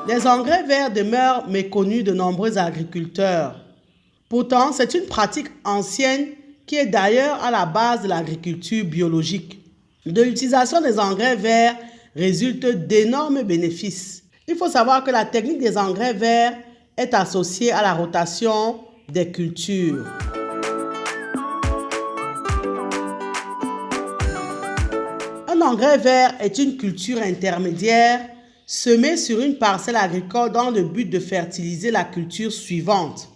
Les engrais verts demeurent méconnus de nombreux agriculteurs. Pourtant, c'est une pratique ancienne qui est d'ailleurs à la base de l'agriculture biologique. De l'utilisation des engrais verts résultent d'énormes bénéfices. Il faut savoir que la technique des engrais verts est associée à la rotation des cultures. Un engrais vert est une culture intermédiaire semée sur une parcelle agricole dans le but de fertiliser la culture suivante,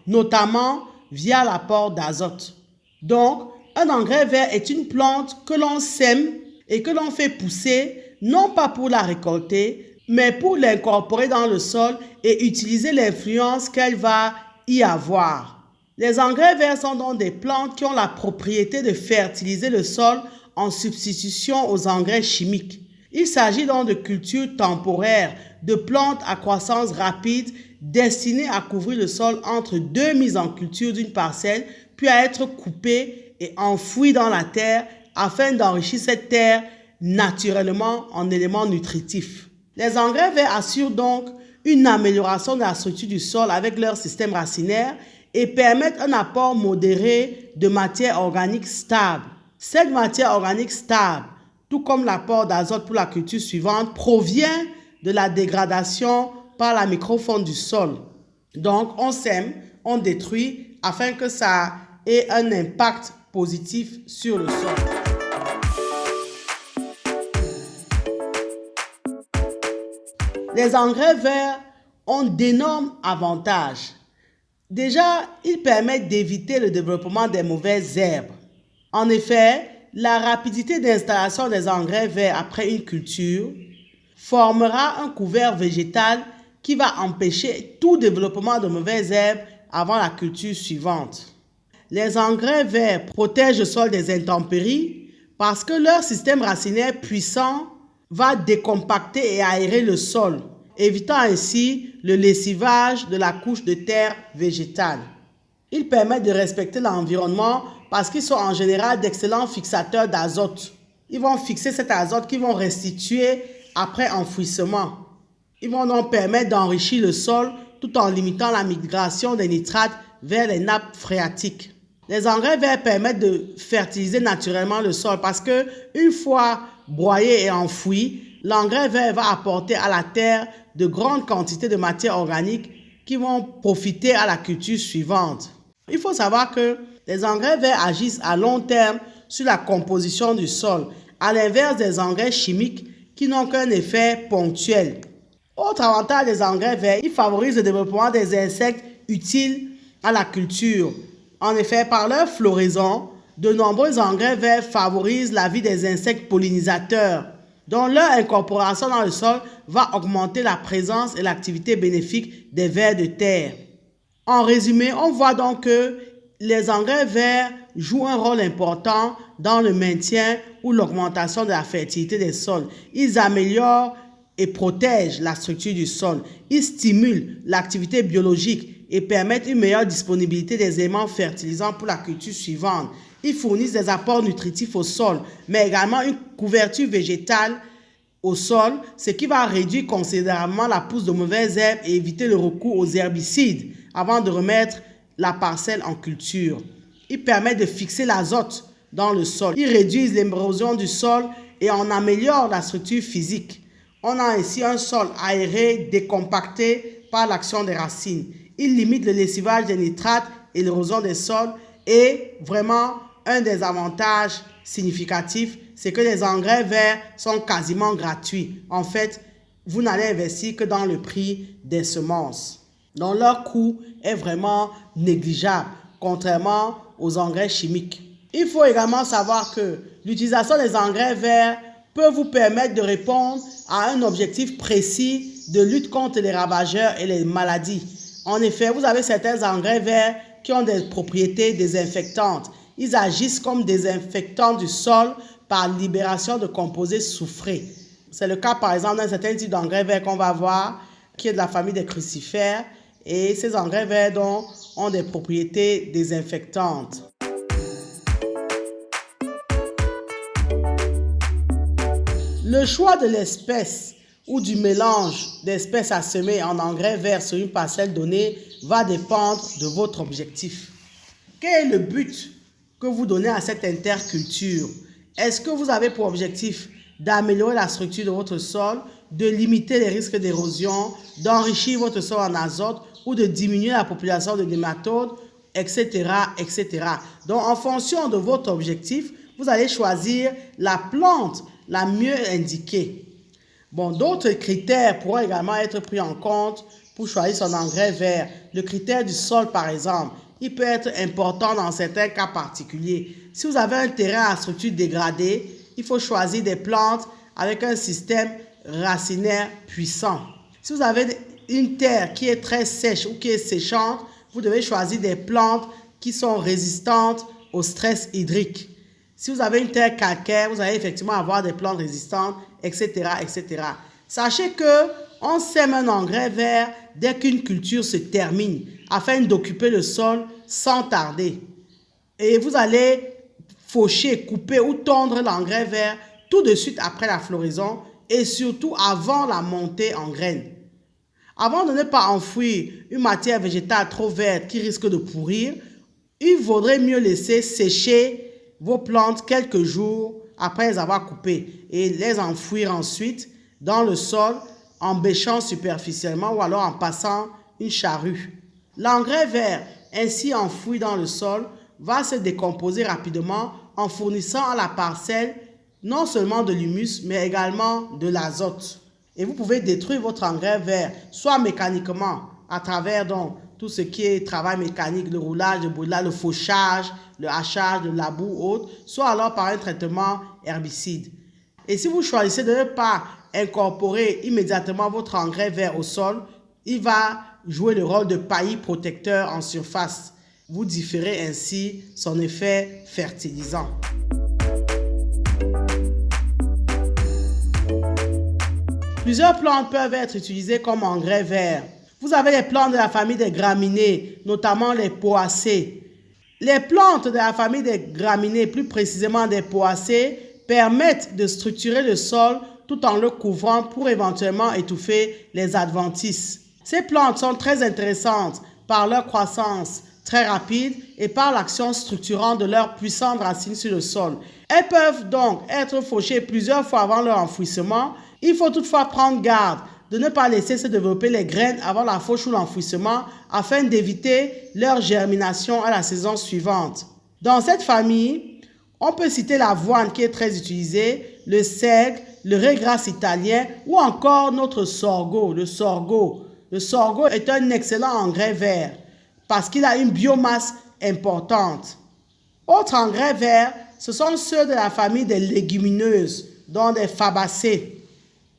notamment via l'apport d'azote. Donc, un engrais vert est une plante que l'on sème et que l'on fait pousser, non pas pour la récolter, mais pour l'incorporer dans le sol et utiliser l'influence qu'elle va y avoir. Les engrais verts sont donc des plantes qui ont la propriété de fertiliser le sol en substitution aux engrais chimiques. Il s'agit donc de cultures temporaires, de plantes à croissance rapide destinées à couvrir le sol entre deux mises en culture d'une parcelle, puis à être coupées et enfouies dans la terre afin d'enrichir cette terre naturellement en éléments nutritifs. Les engrais verts assurent donc une amélioration de la structure du sol avec leur système racinaire et permettent un apport modéré de matière organique stable. Cette matière organique stable, tout comme l'apport d'azote pour la culture suivante, provient de la dégradation par la microfaune du sol. Donc, on sème, on détruit afin que ça ait un impact positif sur le sol. Les engrais verts ont d'énormes avantages. Déjà, ils permettent d'éviter le développement des mauvaises herbes. En effet, la rapidité d'installation des engrais verts après une culture formera un couvert végétal qui va empêcher tout développement de mauvaises herbes avant la culture suivante. Les engrais verts protègent le sol des intempéries parce que leur système racinaire puissant va décompacter et aérer le sol, évitant ainsi le lessivage de la couche de terre végétale. Ils permettent de respecter l'environnement parce qu'ils sont en général d'excellents fixateurs d'azote. Ils vont fixer cet azote qu'ils vont restituer après enfouissement. Ils vont donc permettre d'enrichir le sol tout en limitant la migration des nitrates vers les nappes phréatiques. Les engrais verts permettent de fertiliser naturellement le sol parce que une fois broyé et enfoui, l'engrais vert va apporter à la terre de grandes quantités de matière organique qui vont profiter à la culture suivante. Il faut savoir que les engrais verts agissent à long terme sur la composition du sol, à l'inverse des engrais chimiques qui n'ont qu'un effet ponctuel. Autre avantage des engrais verts, ils favorisent le développement des insectes utiles à la culture. En effet, par leur floraison, de nombreux engrais verts favorisent la vie des insectes pollinisateurs, dont leur incorporation dans le sol va augmenter la présence et l'activité bénéfique des vers de terre. En résumé, on voit donc que les engrais verts jouent un rôle important dans le maintien ou l'augmentation de la fertilité des sols. Ils améliorent et protègent la structure du sol. Ils stimulent l'activité biologique et permettent une meilleure disponibilité des éléments fertilisants pour la culture suivante. Ils fournissent des apports nutritifs au sol, mais également une couverture végétale au sol, ce qui va réduire considérablement la pousse de mauvaises herbes et éviter le recours aux herbicides avant de remettre la parcelle en culture. Ils permettent de fixer l'azote dans le sol. Ils réduisent l'érosion du sol et en améliorent la structure physique. On a ainsi un sol aéré, décompacté par l'action des racines. Ils limitent le lessivage des nitrates et l'érosion des sols. Et vraiment, un des avantages significatifs, c'est que les engrais verts sont quasiment gratuits. En fait, vous n'allez investir que dans le prix des semences. Donc, leur coût est vraiment négligeable, contrairement aux engrais chimiques. Il faut également savoir que l'utilisation des engrais verts peut vous permettre de répondre à un objectif précis de lutte contre les ravageurs et les maladies. En effet, vous avez certains engrais verts qui ont des propriétés désinfectantes. Ils agissent comme désinfectants du sol par libération de composés soufrés. C'est le cas par exemple d'un certain type d'engrais vert qu'on va voir, qui est de la famille des crucifères. Et ces engrais verts donc, ont des propriétés désinfectantes. Le choix de l'espèce ou du mélange d'espèces à semer en engrais verts sur une parcelle donnée va dépendre de votre objectif. Quel est le but que vous donnez à cette interculture? Est-ce que vous avez pour objectif d'améliorer la structure de votre sol, de limiter les risques d'érosion, d'enrichir votre sol en azote ou de diminuer la population de nématodes, etc., etc. Donc, en fonction de votre objectif, vous allez choisir la plante la mieux indiquée. Bon, d'autres critères pourront également être pris en compte pour choisir son engrais vert. Le critère du sol, par exemple, il peut être important dans certains cas particuliers. Si vous avez un terrain à structure dégradée, il faut choisir des plantes avec un système racinaire puissant. Si vous avez une terre qui est très sèche ou qui est séchante, vous devez choisir des plantes qui sont résistantes au stress hydrique. Si vous avez une terre calcaire, vous allez effectivement avoir des plantes résistantes, etc., etc. Sachez qu'on sème un engrais vert dès qu'une culture se termine, afin d'occuper le sol sans tarder. Et vous allez faucher, couper ou tondre l'engrais vert tout de suite après la floraison et surtout avant la montée en graines. Avant de ne pas enfouir une matière végétale trop verte qui risque de pourrir, il vaudrait mieux laisser sécher vos plantes quelques jours après les avoir coupées et les enfouir ensuite dans le sol en bêchant superficiellement ou alors en passant une charrue. L'engrais vert ainsi enfoui dans le sol va se décomposer rapidement en fournissant à la parcelle non seulement de l'humus mais également de l'azote. Et vous pouvez détruire votre engrais vert soit mécaniquement à travers donc tout ce qui est travail mécanique, le roulage, le brûlage, le fauchage, le hachage, le labour ou autre, soit alors par un traitement herbicide. Et si vous choisissez de ne pas incorporer immédiatement votre engrais vert au sol, il va jouer le rôle de paillis protecteur en surface. Vous différez ainsi son effet fertilisant. Plusieurs plantes peuvent être utilisées comme engrais vert. Vous avez les plantes de la famille des graminées, notamment les poacées. Les plantes de la famille des graminées, plus précisément des poacées, permettent de structurer le sol tout en le couvrant pour éventuellement étouffer les adventices. Ces plantes sont très intéressantes par leur croissance très rapide et par l'action structurante de leurs puissantes racines sur le sol. Elles peuvent donc être fauchées plusieurs fois avant leur enfouissement. Il faut toutefois prendre garde de ne pas laisser se développer les graines avant la fauche ou l'enfouissement afin d'éviter leur germination à la saison suivante. Dans cette famille, on peut citer l'avoine qui est très utilisée, le seigle, le régras italien ou encore notre sorgho, le sorgho. Le sorgho est un excellent engrais vert parce qu'il a une biomasse importante. Autres engrais verts, ce sont ceux de la famille des légumineuses, dont des fabacées.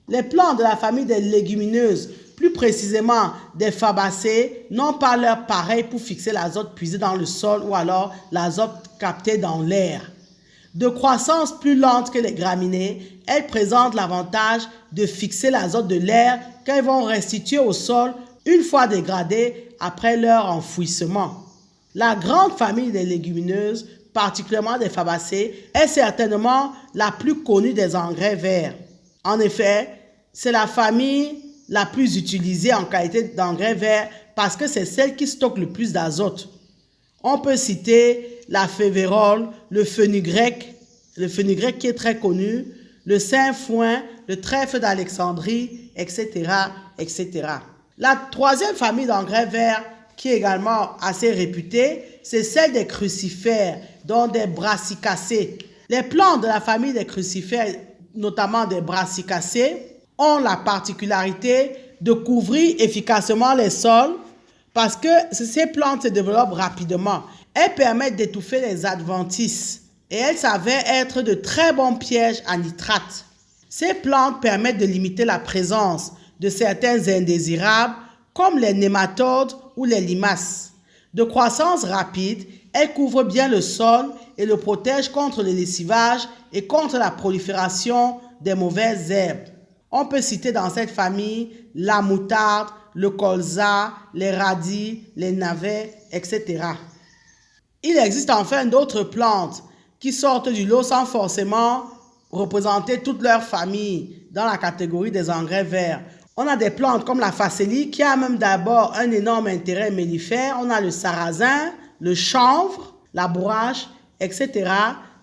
Les plantes de la famille des légumineuses, plus précisément des fabacées, n'ont pas leur pareil pour fixer l'azote puisé dans le sol ou alors l'azote capté dans l'air. De croissance plus lente que les graminées, elles présentent l'avantage de fixer l'azote de l'air qu'elles vont restituer au sol une fois dégradées après leur enfouissement. La grande famille des légumineuses, particulièrement des fabacées, est certainement la plus connue des engrais verts. En effet, c'est la famille la plus utilisée en qualité d'engrais vert parce que c'est celle qui stocke le plus d'azote. On peut citer la févérole, le fenugrec qui est très connu, le sainfoin, le trèfle d'Alexandrie, etc., etc. La troisième famille d'engrais verts qui est également assez réputée, c'est celle des crucifères, dont des brassicacées. Les plantes de la famille des crucifères, notamment des brassicacées, ont la particularité de couvrir efficacement les sols parce que ces plantes se développent rapidement. Elles permettent d'étouffer les adventices et elles s'avèrent être de très bons pièges à nitrate. Ces plantes permettent de limiter la présence de certains indésirables comme les nématodes ou les limaces. De croissance rapide, elles couvrent bien le sol et le protègent contre le lessivage et contre la prolifération des mauvaises herbes. On peut citer dans cette famille la moutarde, le colza, les radis, les navets, etc. Il existe enfin d'autres plantes qui sortent du lot sans forcément représenter toute leur famille. dans la catégorie des engrais verts. On a des plantes comme la facélie qui a même d'abord un énorme intérêt mellifère. On a le sarrasin, le chanvre, la bourrache, etc.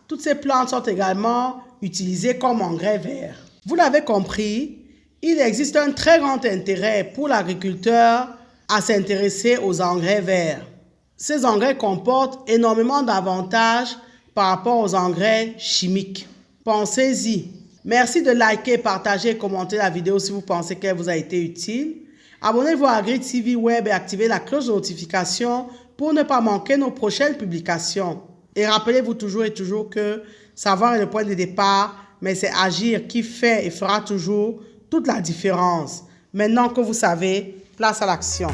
Toutes ces plantes sont également utilisées comme engrais verts. Vous l'avez compris, il existe un très grand intérêt pour l'agriculteur à s'intéresser aux engrais verts. Ces engrais comportent énormément d'avantages par rapport aux engrais chimiques. Pensez-y. Merci de liker, partager et commenter la vidéo si vous pensez qu'elle vous a été utile. Abonnez-vous à AgriTV Web et activez la cloche de notification pour ne pas manquer nos prochaines publications. Et rappelez-vous toujours que savoir est le point de départ, mais c'est agir qui fait et fera toujours toute la différence. Maintenant que vous savez, place à l'action.